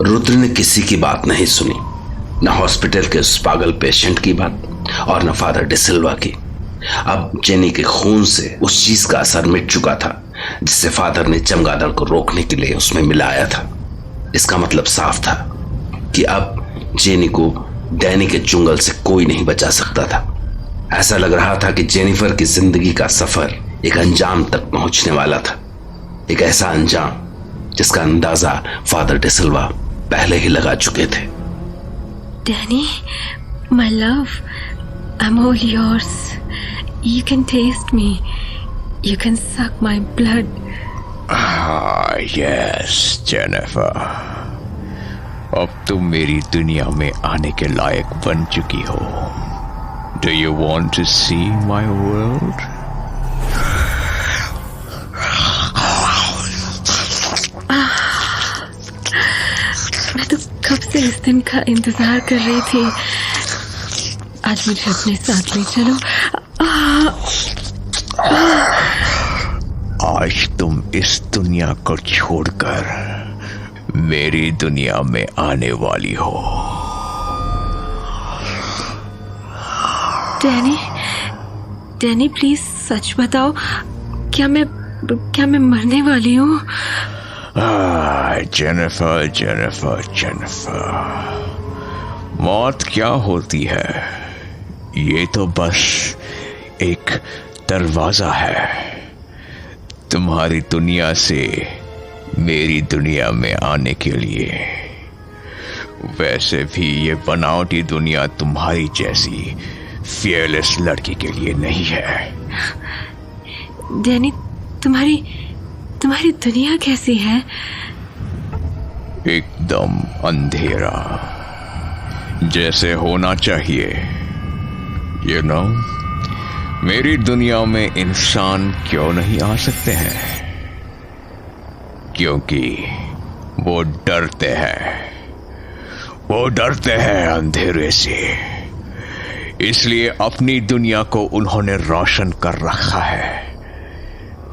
रुद्र ने किसी की बात नहीं सुनी, न हॉस्पिटल के उस पागल पेशेंट की बात और न फादर डिसिल्वा की। अब जेनी के खून से उस चीज का असर मिट चुका था जिससे फादर ने चमगादड़ को रोकने के लिए उसमें मिलाया था। इसका मतलब साफ था कि अब जेनी को डैनी के चुंगल से कोई नहीं बचा सकता था। ऐसा लग रहा था कि जेनिफर की जिंदगी का सफर एक अंजाम तक पहुंचने वाला था, एक ऐसा अंजाम जिसका अंदाजा फादर डिसिल्वा पहले ही लगा चुके थे। Danny, my love, I'm all yours. You can taste me. You can suck my blood. Ah, yes, Jennifer. अब तुम मेरी दुनिया में आने के लायक बन चुकी हो। Do you want to see my world? मैं तो कब से इस दिन का इंतजार कर रही थी। आज मुझे अपने साथ ले चलो। आज तुम इस दुनिया को छोड़कर मेरी दुनिया में आने वाली हो। डैनी प्लीज सच बताओ, क्या मैं मरने वाली हूँ? जेनिफर, मौत क्या होती है? ये तो बस एक दरवाजा है तुम्हारी दुनिया से मेरी दुनिया में आने के लिए। वैसे भी ये बनावटी दुनिया तुम्हारी जैसी फियरलेस लड़की के लिए नहीं है। डैनी, तुम्हारी दुनिया कैसी है? एकदम अंधेरा, जैसे होना चाहिए। You know, मेरी दुनिया में इंसान क्यों नहीं आ सकते हैं? क्योंकि वो डरते हैं अंधेरे से। इसलिए अपनी दुनिया को उन्होंने रोशन कर रखा है,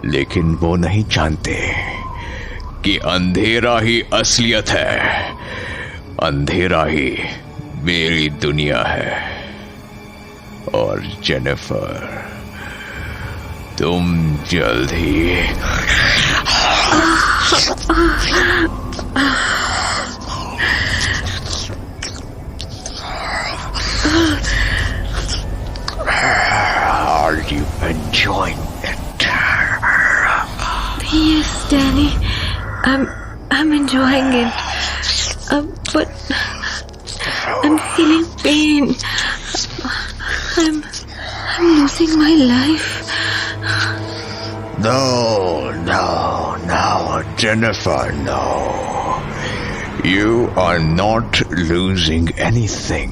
लेकिन वो नहीं जानते कि अंधेरा ही असलियत है, अंधेरा ही मेरी दुनिया है। और जेनिफर, तुम जल्द ही Are you enjoying it? Yes, Danny. I'm enjoying it. But I'm feeling pain. I'm losing my life. No, Jennifer, no. You are not losing anything.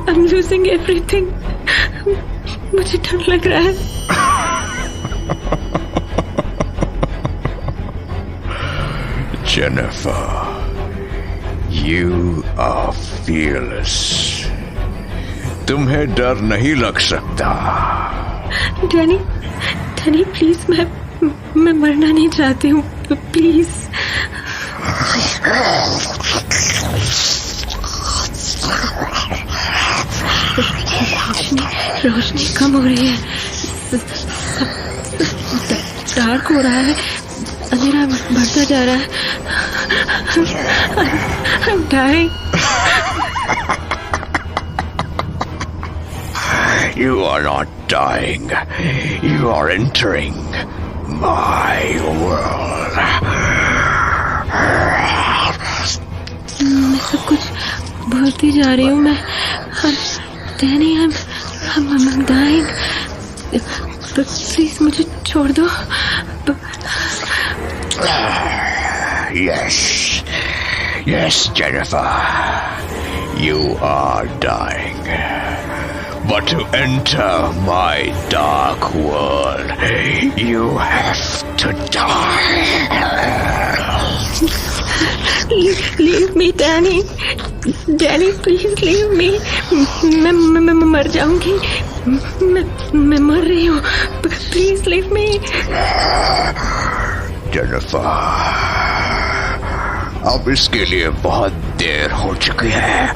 I'm losing everything. मुझे डर लग रहा है। Jennifer, you are fearless. तुम्हें डर नहीं लग सकता। डैनी प्लीज, मैं मरना नहीं चाहती हूँ, प्लीज। रोशनी कम हो रही है, डार्क हो रहा है, अंधेरा बढ़ता जा रहा है। I'm dying. You are not dying. You are entering my world. मैं सब कुछ भूलती जा रही हूँ। Danny, I'm dying. प्लीज मुझे छोड़ दो। Yes, Jennifer. You are dying. But to enter my dark world, you have to die. Leave me, Danny. Danny, please leave me. मैं मर जाऊंगी। मैं मर रही हूँ। Please leave me. Jennifer. अब इसके लिए बहुत देर हो चुकी है।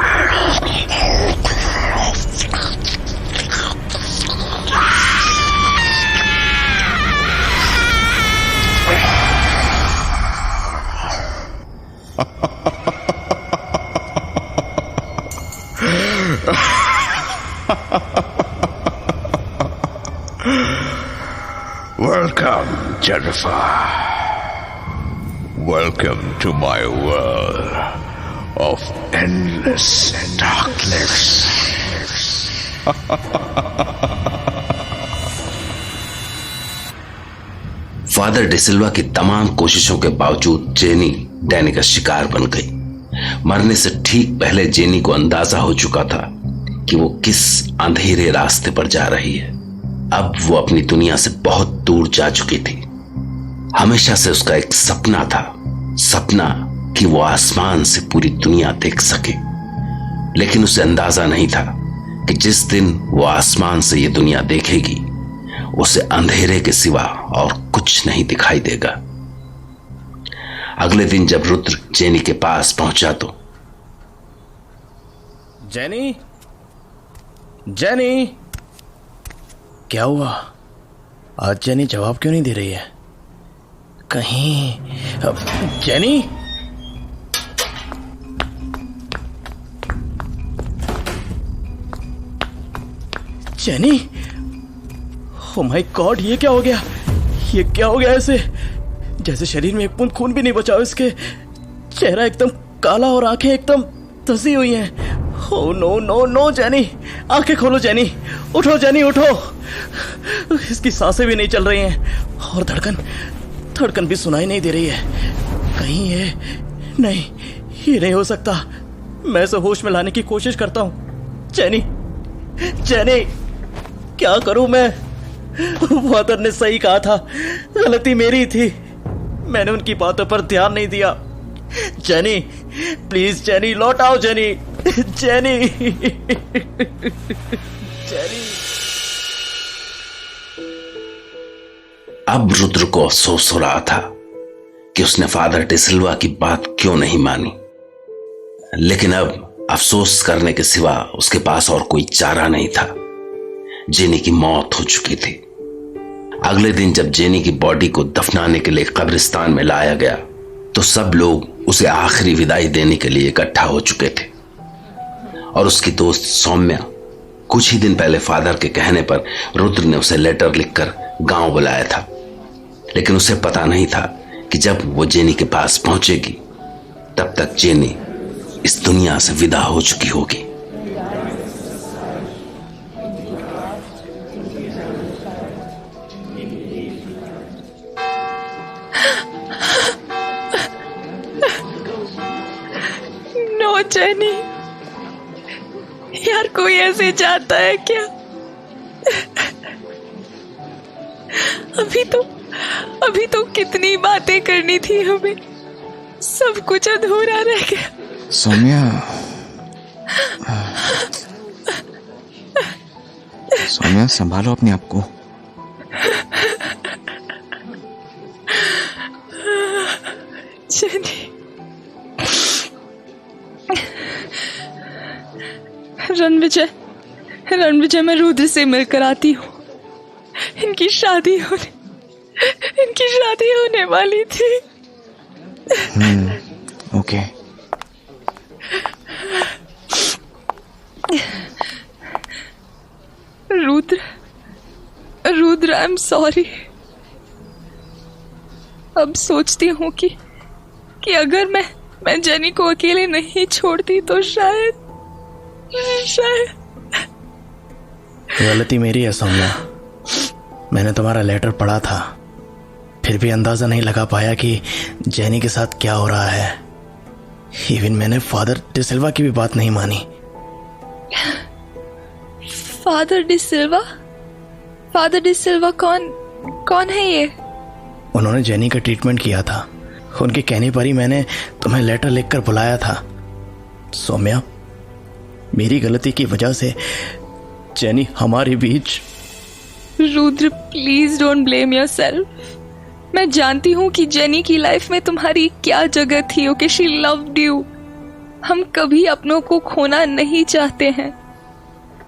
Welcome, Jennifer. Welcome to my world of endless darkness. Father DeSilva की तमाम कोशिशों के बावजूद जेनी डैनी का शिकार बन गई। मरने से ठीक पहले जेनी को अंदाजा हो चुका था कि वो किस अंधेरे रास्ते पर जा रही है। अब वो अपनी दुनिया से बहुत दूर जा चुकी थी। हमेशा से उसका एक सपना था, सपना कि वो आसमान से पूरी दुनिया देख सके। लेकिन उसे अंदाजा नहीं था कि जिस दिन वो आसमान से ये दुनिया देखेगी उसे अंधेरे के सिवा और कुछ नहीं दिखाई देगा। अगले दिन जब रुद्र जेनी के पास पहुंचा तो जेनी, जेनी, क्या हुआ? आज जेनी जवाब क्यों नहीं दे रही है? कहीं jenny? Jenny, oh my God, ये क्या हो गया? ये क्या हो गया? ऐसे जैसे शरीर में एक बूंद खून भी नहीं बचा हो। इसके चेहरा एकदम काला और आंखें एकदम धंसी हुई हैं। Oh no no no Jenny, आंखें खोलो जेनी, उठो जेनी, उठो। इसकी सांसें भी नहीं चल रही हैं और धड़कन भी सुनाई नहीं दे रही है। कहीं ये नहीं हो सकता। मैं इसे होश में लाने की कोशिश करता हूँ। जेनी, जेनी, क्या करूं मैं? फादर ने सही कहा था, गलती मेरी थी। मैंने उनकी बातों पर ध्यान नहीं दिया। जेनी, प्लीज जेनी, लौट आओ जेनी, जेनी, जेनी। अब रुद्र को अफसोस हो रहा था कि उसने फादर डिसिल्वा की बात क्यों नहीं मानी। लेकिन अब अफसोस करने के सिवा उसके पास और कोई चारा नहीं था। जेनी की मौत हो चुकी थी। अगले दिन जब जेनी की बॉडी को दफनाने के लिए कब्रिस्तान में लाया गया तो सब लोग उसे आखिरी विदाई देने के लिए इकट्ठा हो चुके थे। और उसकी दोस्त सौम्या कुछ ही दिन पहले फादर के कहने पर रुद्र ने उसे लेटर लिखकर गांव बुलाया था। लेकिन उसे पता नहीं था कि जब वो जेनी के पास पहुंचेगी तब तक जेनी इस दुनिया से विदा हो चुकी होगी। नो जेनी, यार कोई ऐसे चाहता है क्या? अभी तो कितनी बातें करनी थी हमें, सब कुछ अधूरा रह गया। सौम्या, सौम्या संभालो अपने आप को। जेनी, रणविजय, मैं रुद्र से मिलकर आती हूँ। इनकी शादी होने वाली थी। Okay. Rudra, I am sorry. अब सोचती हूँ कि अगर मैं जेनी को अकेले नहीं छोड़ती तो शायद गलती मेरी है सौम्या। मैंने तुम्हारा लेटर पढ़ा था, फिर भी अंदाजा नहीं लगा पाया कि जेनी के साथ क्या हो रहा है। इवन मैंने फादर डिसिल्वा की भी बात नहीं मानी। फादर डिसिल्वा कौन है ये? उन्होंने जेनी का ट्रीटमेंट किया था। उनके कहने पर ही मैंने तुम्हें लेटर लिखकर बुलाया था। सौम्या, मेरी गलती की वजह से जेनी हमारे बीच। Rudra, please don't blame yourself. मैं जानती हूँ कि जेनी की लाइफ में तुम्हारी क्या जगह थी। Okay, she loved you. हम कभी अपनों को खोना नहीं चाहते हैं,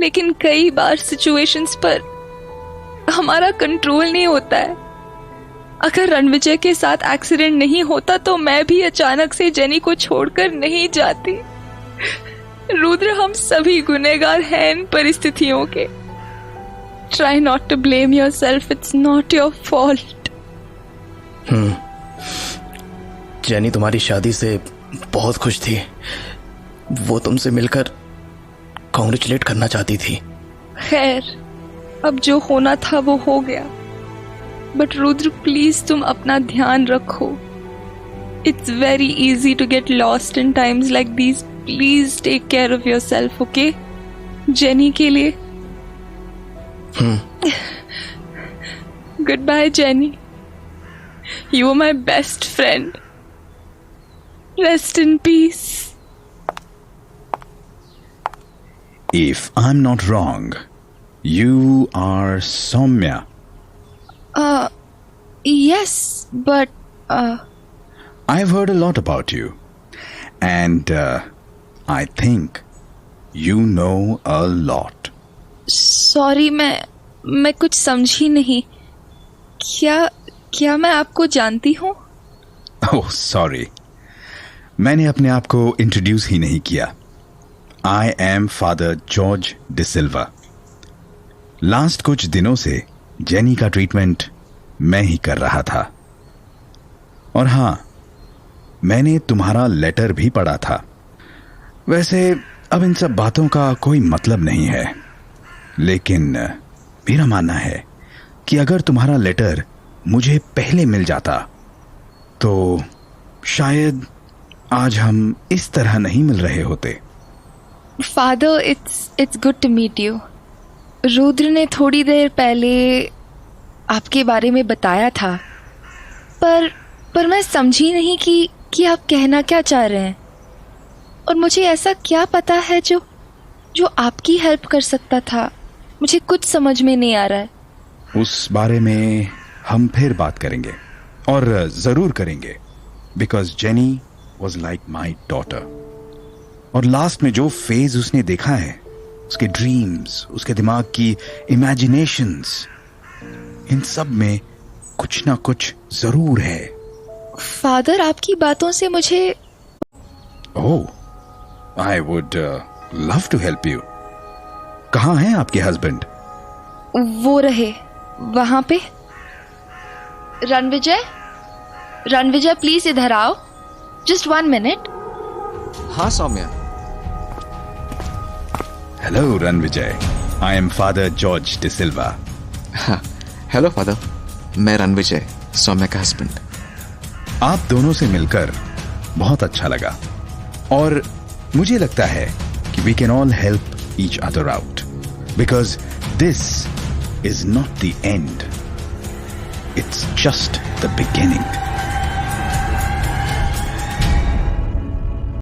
लेकिन कई बार सिचुएशंस पर हमारा कंट्रोल नहीं होता है। अगर रणविजय के साथ एक्सीडेंट नहीं होता तो मैं भी अचानक से जेनी को छोड़कर नहीं जाती। रुद्र, हम सभी गुनहगार हैं इन परिस्थितियों के। Try not to blame yourself, it's not your fault. Jenny तुम्हारी शादी से बहुत खुश थी। वो तुमसे मिलकर कॉन्ग्रेचुलेट करना चाहती थी। खैर, अब जो होना था वो हो गया। बट रुद्र, प्लीज तुम अपना ध्यान रखो। It's very easy to get lost in times like these. Please take care of yourself, okay? Jenny के लिए। Good bye Jenny, you are my best friend. Rest in peace. If I'm not wrong, you are Soumya. Yes, but I've heard a lot about you, and I think you know a lot. Sorry, मैं कुछ समझी नहीं। क्या मैं आपको जानती हूँ? Oh, sorry. मैंने अपने आप को इंट्रोड्यूस ही नहीं किया। I am Father George De Silva. Last कुछ दिनों से जेनी का ट्रीटमेंट मैं ही कर रहा था। और हाँ, मैंने तुम्हारा लेटर भी पढ़ा था। वैसे अब इन सब बातों का कोई मतलब नहीं है, लेकिन मेरा मानना है कि अगर तुम्हारा लेटर मुझे पहले मिल जाता तो शायद आज हम इस तरह नहीं मिल रहे होते। Father, it's good to meet you. Rudra ने थोड़ी देर पहले आपके बारे में बताया था, पर मैं समझी नहीं कि आप कहना क्या चाह रहे हैं। और मुझे ऐसा क्या पता है जो आपकी हेल्प कर सकता था? मुझे कुछ समझ में नहीं आ रहा है। उस बारे में हम फिर बात करेंगे, और जरूर करेंगे, because jenny was like my daughter. और लास्ट में जो फेज उसने देखा है, उसके ड्रीम्स, उसके दिमाग की इमेजिनेशंस, इन सब में कुछ ना कुछ जरूर है। फादर, आपकी बातों से मुझे oh, I would love to help you. कहाँ हैं आपके हस्बैंड? वो रहे वहां पे। रणविजय, प्लीज इधर आओ। Just 1 minute. हाँ Saumya. Hello Ranvijay, I am Father George de Silva. Hello Father, मैं रणविजय, सौम्या का हस्बैंड। आप दोनों से मिलकर बहुत अच्छा लगा, और मुझे लगता है कि we can all help each other out, because this is not the end, it's just the beginning.